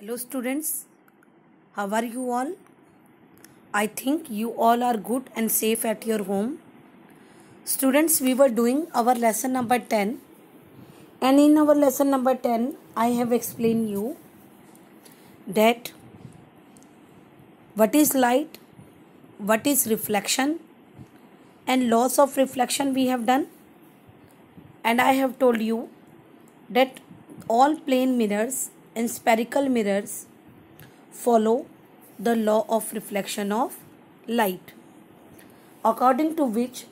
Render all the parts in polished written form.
Hello students, how are you all? I think you all are good and safe at your home. Students, we were doing our lesson number 10, and in our lesson number 10 I have explained you that what is light, what is reflection, and laws of reflection we have done. And I have told you that all plane mirrors and spherical mirrors follow the law of reflection of light, according to which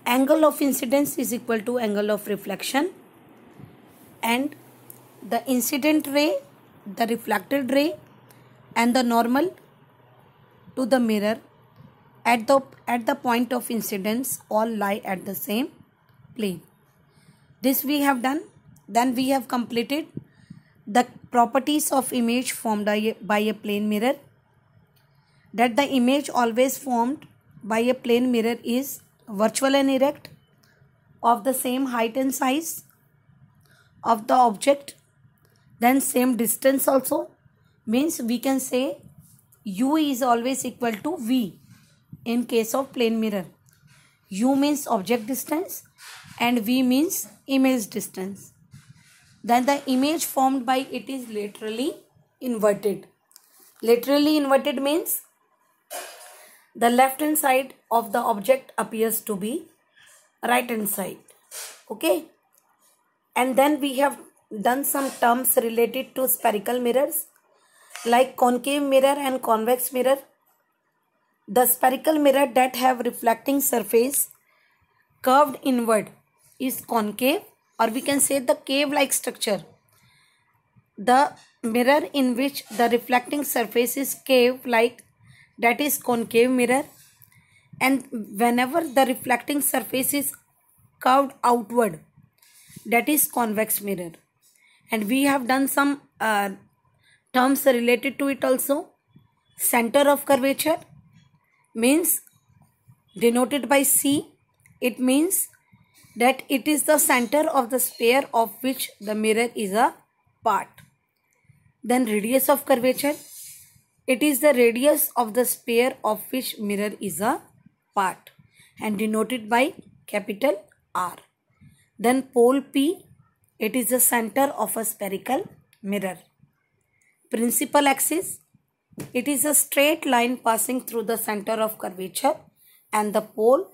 angle of incidence is equal to angle of reflection, and the incident ray, the reflected ray, and the normal to the mirror at the point of incidence all lie at the same plane. This we have done. Then we have completed the properties of image formed by a plane mirror, that the image always formed by a plane mirror is virtual and erect, of the same height and size of the object, then same distance also, means we can say u is always equal to v in case of plane mirror. U means object distance and v means image distance. Then the image formed by it is laterally inverted. Laterally inverted means the left hand side of the object appears to be right hand side. Okay. And then we have done some terms related to spherical mirrors like concave mirror and convex mirror. The spherical mirror that have reflecting surface curved inward is concave, or we can say the cave-like structure. The mirror in which the reflecting surface is cave-like, that is concave mirror, and whenever the reflecting surface is curved outward, that is convex mirror. And we have done some terms related to it also. Center of curvature means denoted by C. It means that it is the center of the sphere of which the mirror is a part. Then radius of curvature, it is the radius of the sphere of which mirror is a part and denoted by capital R. Then pole P, it is the center of a spherical mirror. Principal axis, it is a straight line passing through the center of curvature, and the pole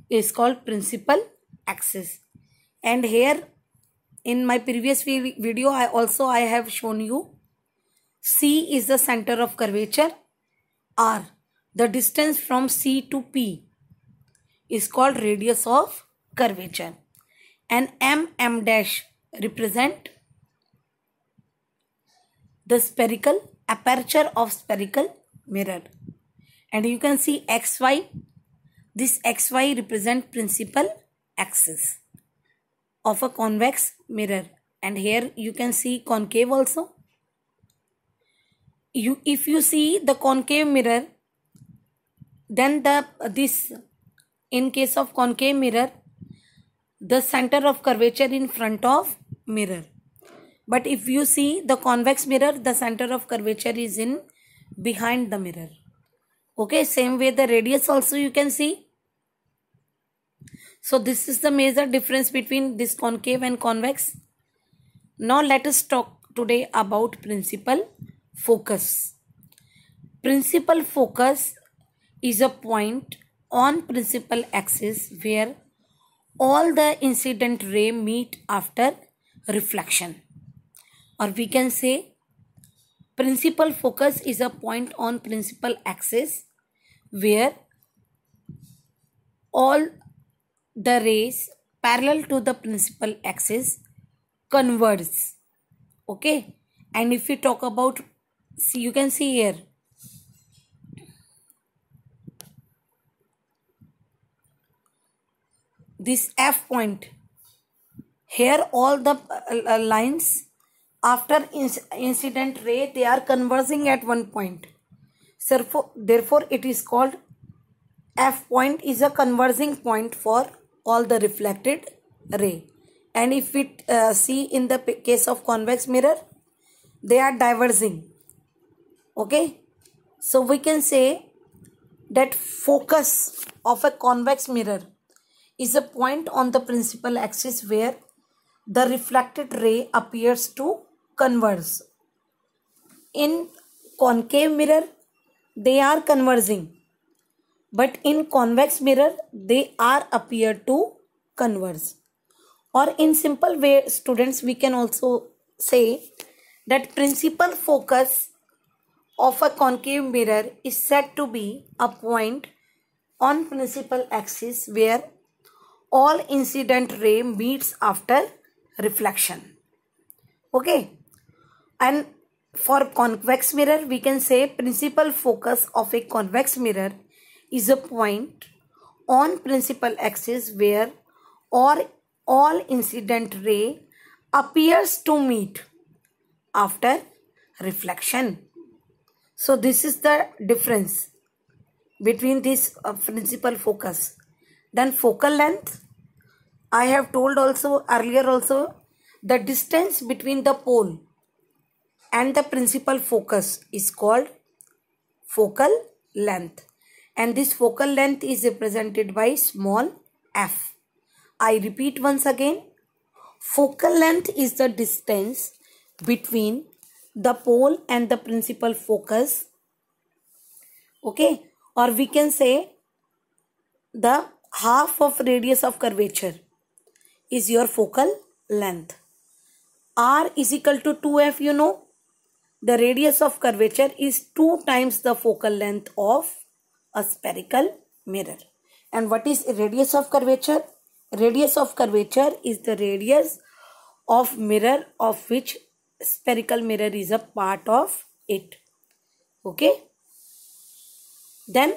is called principal axis. And here in my previous video I have shown you C is the center of curvature, R the distance from C to P is called radius of curvature, and M dash represent the spherical aperture of spherical mirror. And you can see XY. This XY represent principal axis of a convex mirror, and here you can see concave also. If you see the concave mirror, then in case of concave mirror, the center of curvature in front of mirror. But if you see the convex mirror, the center of curvature is in behind the mirror. Okay, same way the radius also you can see. So this is the major difference between this concave and convex. Now let us talk today about principal focus. Principal focus is a point on principal axis where all the incident ray meet after reflection. Or we can say principal focus is a point on principal axis where all the rays parallel to the principal axis converge. Okay. And if we talk about, see, you can see here, this F point, here all the lines after incident ray, they are converging at one point. So therefore it is called F point is a converging point for all the reflected ray. And if we see in the case of convex mirror, they are diverging. Okay, so we can say that focus of a convex mirror is a point on the principal axis where the reflected ray appears to converge. In concave mirror, they are converging, but in convex mirror, they are appear to converge. Or in simple way, students, we can also say that principal focus of a concave mirror is said to be a point on principal axis where all incident ray meets after reflection. Okay, and for convex mirror we can say principal focus of a convex mirror is a point on principal axis where all incident ray appears to meet after reflection. So this is the difference between this principal focus. Then focal length, I have told also earlier also, the distance between the pole and the principal focus is called focal length, and this focal length is represented by small f. I repeat once again, focal length is the distance between the pole and the principal focus. Okay, or we can say the half of radius of curvature is your focal length. R is equal to 2f, you know. The radius of curvature is 2 times the focal length of a spherical mirror. And what is radius of curvature? Radius of curvature is the radius of mirror of which spherical mirror is a part of it. Okay. Then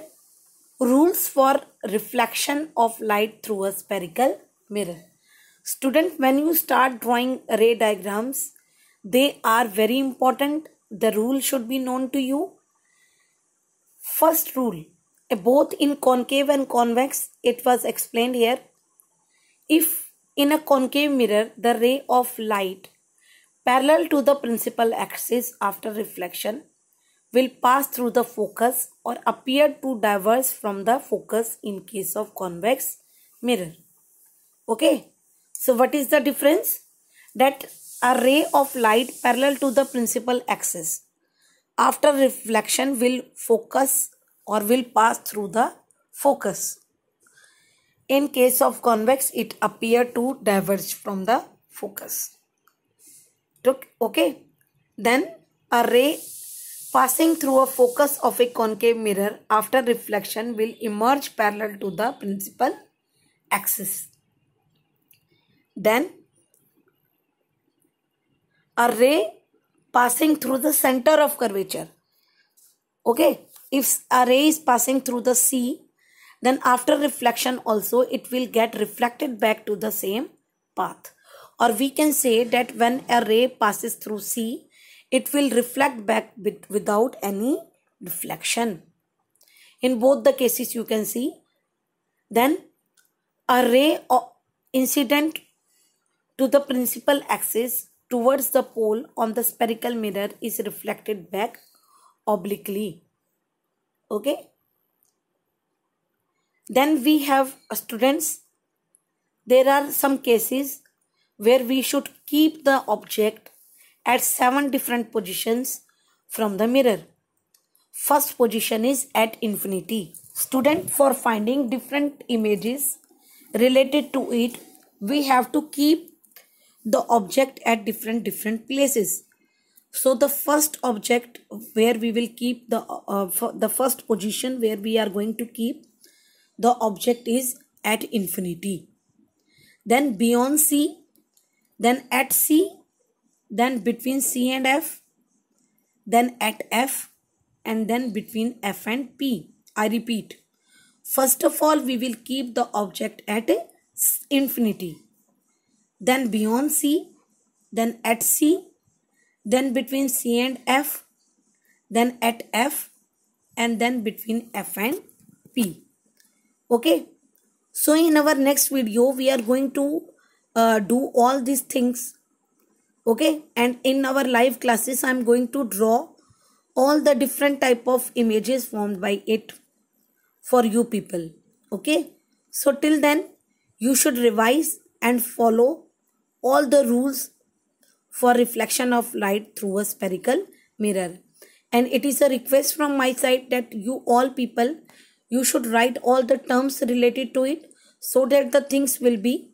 rules for reflection of light through a spherical mirror. Student, when you start drawing ray diagrams, they are very important. The rule should be known to you. First rule, both in concave and convex, it was explained here. If in a concave mirror, the ray of light parallel to the principal axis after reflection will pass through the focus or appear to diverge from the focus in case of convex mirror. Okay. So what is the difference? That a ray of light parallel to the principal axis after reflection will focus or will pass through the focus. In case of convex, it appear to diverge from the focus. Okay. Then a ray passing through a focus of a concave mirror after reflection will emerge parallel to the principal axis. Then a ray passing through the center of curvature. Okay, if a ray is passing through the C, then after reflection also it will get reflected back to the same path. Or we can say that when a ray passes through C, it will reflect back without any reflection. In both the cases you can see. Then a ray incident to the principal axis towards the pole on the spherical mirror is reflected back obliquely. Okay. Then we have students, there are some cases where we should keep the object at 7 different positions from the mirror. First position is at infinity. Student, for finding different images related to it, we have to keep the object at different places. So the first object where we will keep the first position where we are going to keep the object is at infinity. Then beyond C, then at C, then between C and F, then at F, and then between F and P. I repeat, first of all we will keep the object at infinity, then beyond C, then at C, then between C and F, then at F, and then between F and P. Okay. So in our next video we are going to do all these things Okay, and in our live classes I'm going to draw all the different type of images formed by it for you people. Okay, so till then you should revise and follow all the rules for reflection of light through a spherical mirror. And it is a request from my side that you all people, you should write all the terms related to it, so that the things will be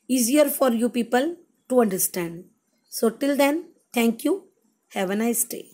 easier for you people to understand. So till then, thank you. Have a nice day.